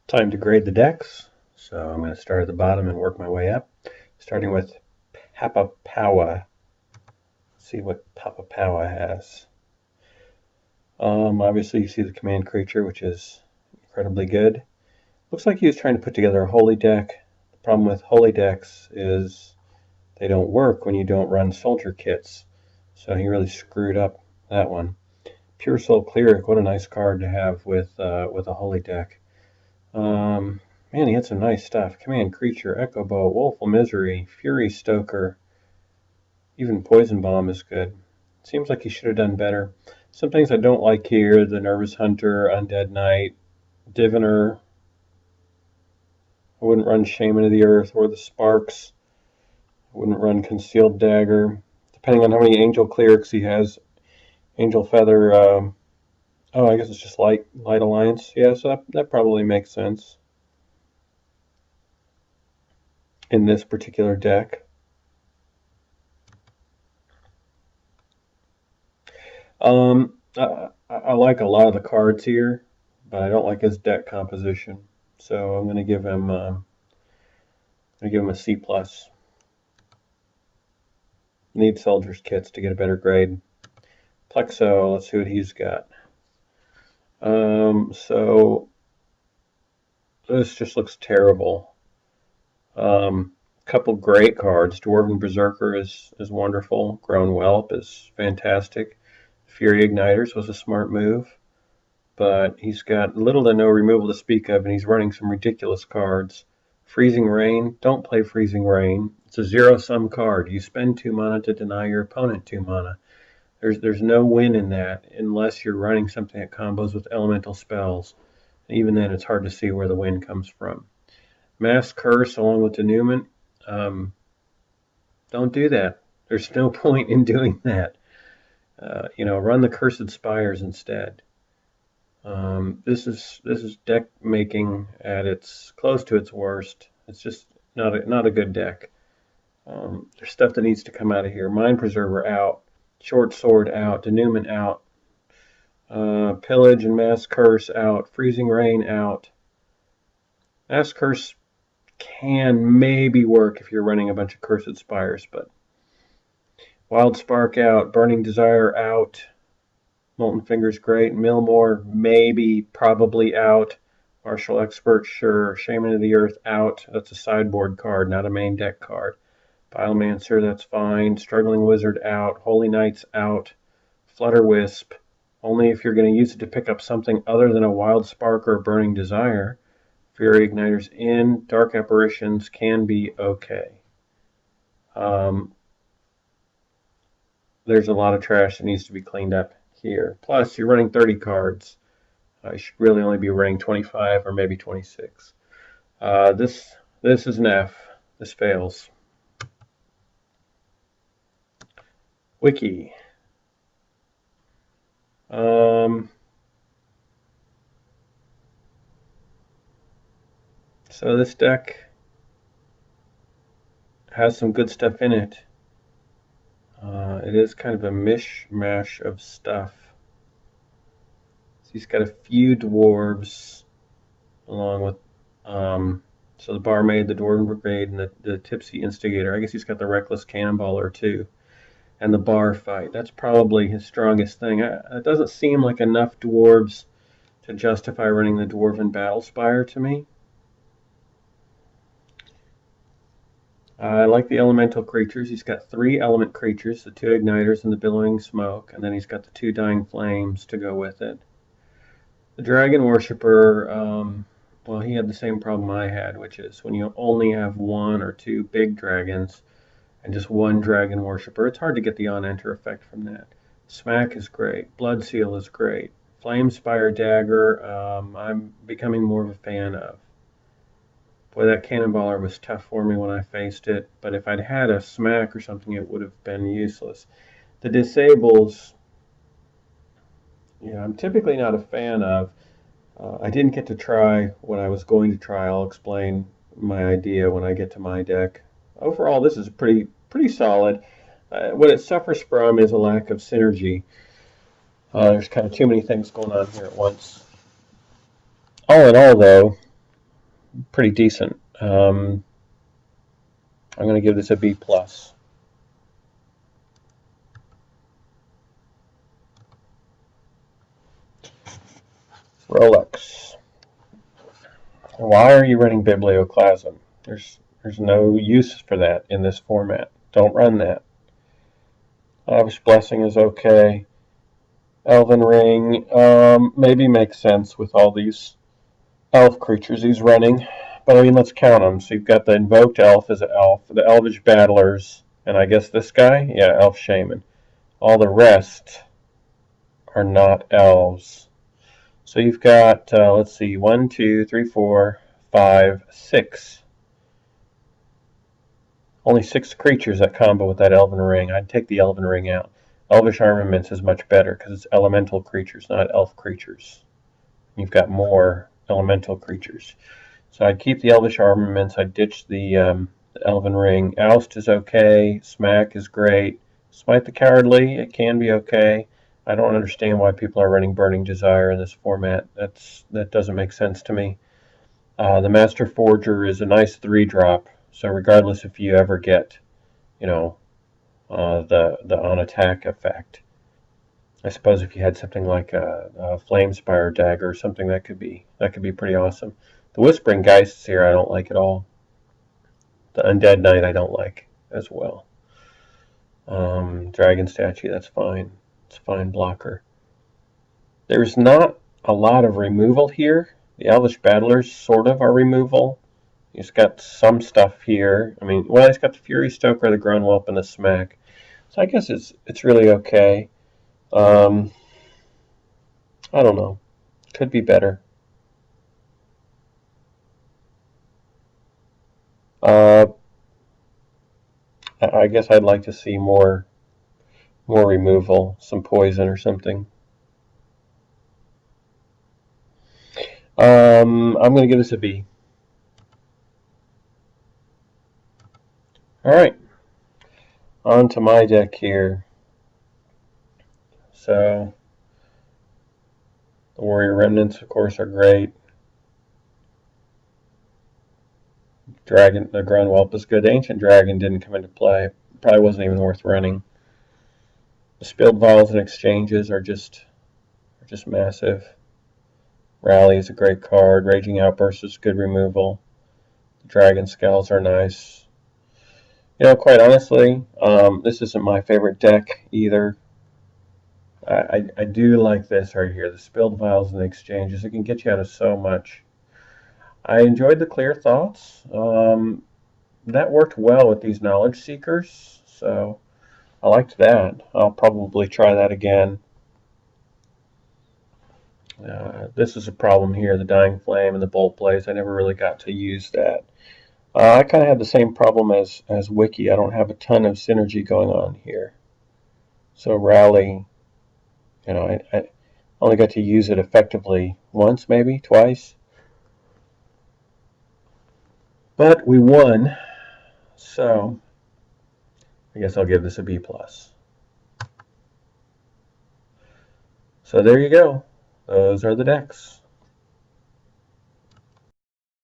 Time to grade the decks. So I'm going to start at the bottom and work my way up, starting with Papa Powa. See what Papa Powa has. Obviously, you see the command creature, which is incredibly good. Looks like he was trying to put together a holy deck. The problem with holy decks is they don't work when you don't run soldier kits. So he really screwed up that one. Pure Soul Cleric, what a nice card to have with a holy deck. Man, he had some nice stuff. Command Creature, Echo Bow, Woeful Misery, Fury Stoker, even Poison Bomb is good. Seems like he should have done better. Some things I don't like here, the Nervous Hunter, Undead Knight, Diviner. I wouldn't run Shaman of the Earth or the Sparks. I wouldn't run Concealed Dagger. Depending on how many Angel Clerics he has, Angel Feather, oh, I guess it's just Light Alliance. Yeah, so that probably makes sense in this particular deck. I like a lot of the cards here, but I don't like his deck composition. So I'm going to give him a C+. Need soldiers kits to get a better grade. Plexo, let's see what he's got. So this just looks terrible. Couple great cards. Dwarven Berserker is wonderful. Grown Whelp is fantastic. Fury Igniters was a smart move, but he's got little to no removal to speak of, and he's running some ridiculous cards. Freezing Rain, don't play Freezing Rain. It's a zero-sum card. You spend 2 mana to deny your opponent 2 mana. There's no win in that unless you're running something that combos with elemental spells. Even then, it's hard to see where the win comes from. Mass Curse along with Denouement, don't do that. There's no point in doing that. Run the Cursed Spires instead. This is deck making at its close to its worst. It's just not a good deck. There's stuff that needs to come out of here. Mind Preserver out, Short Sword out, Denouement out, Pillage and Mass Curse out, Freezing Rain out. Mass Curse can maybe work if you're running a bunch of Cursed Spires, but Wild Spark out, Burning Desire out, Molten Fingers great, Millmore maybe, probably out, Martial Expert sure, Shaman of the Earth out, that's a sideboard card, not a main deck card. Biomancer, that's fine, Struggling Wizard out, Holy Knights out, Flutter Wisp, only if you're going to use it to pick up something other than a Wild Spark or a Burning Desire. Fury Igniters in, Dark Apparitions can be okay. There's a lot of trash that needs to be cleaned up here. Plus, you're running 30 cards. You should really only be running 25 or maybe 26. This is an F. This fails. Wiki. So this deck has some good stuff in it. It is kind of a mishmash of stuff. So he's got a few dwarves, along with so the Barmaid, the Dwarven Brigade, and the Tipsy Instigator. I guess he's got the Reckless Cannonballer too, and the Bar Fight. That's probably his strongest thing. It doesn't seem like enough dwarves to justify running the Dwarven Battlespire to me. I like the elemental creatures. He's got 3 element creatures, the 2 igniters and the billowing smoke, and then he's got the 2 dying flames to go with it. The dragon worshipper, well, he had the same problem I had, which is when you only have 1 or 2 big dragons and just 1 dragon worshipper, it's hard to get the on-enter effect from that. Smack is great. Blood Seal is great. Flamespire Dagger, I'm becoming more of a fan of. Boy, that Cannonballer was tough for me when I faced it, but if I'd had a Smack or something, it would have been useless. The Disables, I'm typically not a fan of. I didn't get to try what I was going to try. I'll explain my idea when I get to my deck. Overall, this is pretty solid. What it suffers from is a lack of synergy. There's kind of too many things going on here at once. All in all, though, pretty decent. I'm going to give this a B+. Rolex. Why are you running Biblioclasm? There's no use for that in this format. Don't run that. Lavish Blessing is okay. Elven Ring maybe makes sense with all these elf creatures he's running. But I mean, let's count them. So you've got the Invoked Elf as an elf, the Elvish Battlers, and I guess this guy? Yeah, Elf Shaman. All the rest are not elves. So you've got, let's see, 1, 2, 3, 4, 5, 6. Only 6 creatures that combo with that Elven Ring. I'd take the Elven Ring out. Elvish Armaments is much better because it's elemental creatures, not elf creatures. You've got more elemental creatures. So I'd keep the Elvish Armaments. I'd ditch the Elven Ring. Oust is okay. Smack is great. Smite the Cowardly, it can be okay. I don't understand why people are running Burning Desire in this format. That doesn't make sense to me. The Master Forger is a nice 3-drop. So regardless if you ever get, the on attack effect, I suppose if you had something like a Flamespire dagger or something, that could be pretty awesome. The Whispering Geists here I don't like at all. The Undead Knight I don't like as well. Dragon Statue, that's fine. It's a fine blocker. There's not a lot of removal here. The Elvish Battlers sort of are removal. He's got some stuff here. I mean, well, he's got the Fury Stoker, the Grunwhelp, and the Smack. So I guess it's really okay. I don't know. Could be better. I guess I'd like to see more removal, some poison or something. I'm going to give this a B. All right, on to my deck here. So the Warrior Remnants, of course, are great. Dragon, the Grunwhelp is good. The Ancient Dragon didn't come into play. Probably wasn't even worth running. The Spilled Vials and Exchanges are just massive. Rally is a great card. Raging Outburst is good removal. The Dragon Scales are nice. Quite honestly, this isn't my favorite deck either. I do like this right here, the Spilled Vials and Exchanges. It can get you out of so much. I enjoyed the Clear Thoughts. That worked well with these Knowledge Seekers, so I liked that. I'll probably try that again. This is a problem here, the Dying Flame and the Bolt Blaze. I never really got to use that. I kind of have the same problem as Wiki. I don't have a ton of synergy going on here. So Rally, I only got to use it effectively once, maybe twice. But we won, so I guess I'll give this a B+. So there you go. Those are the decks.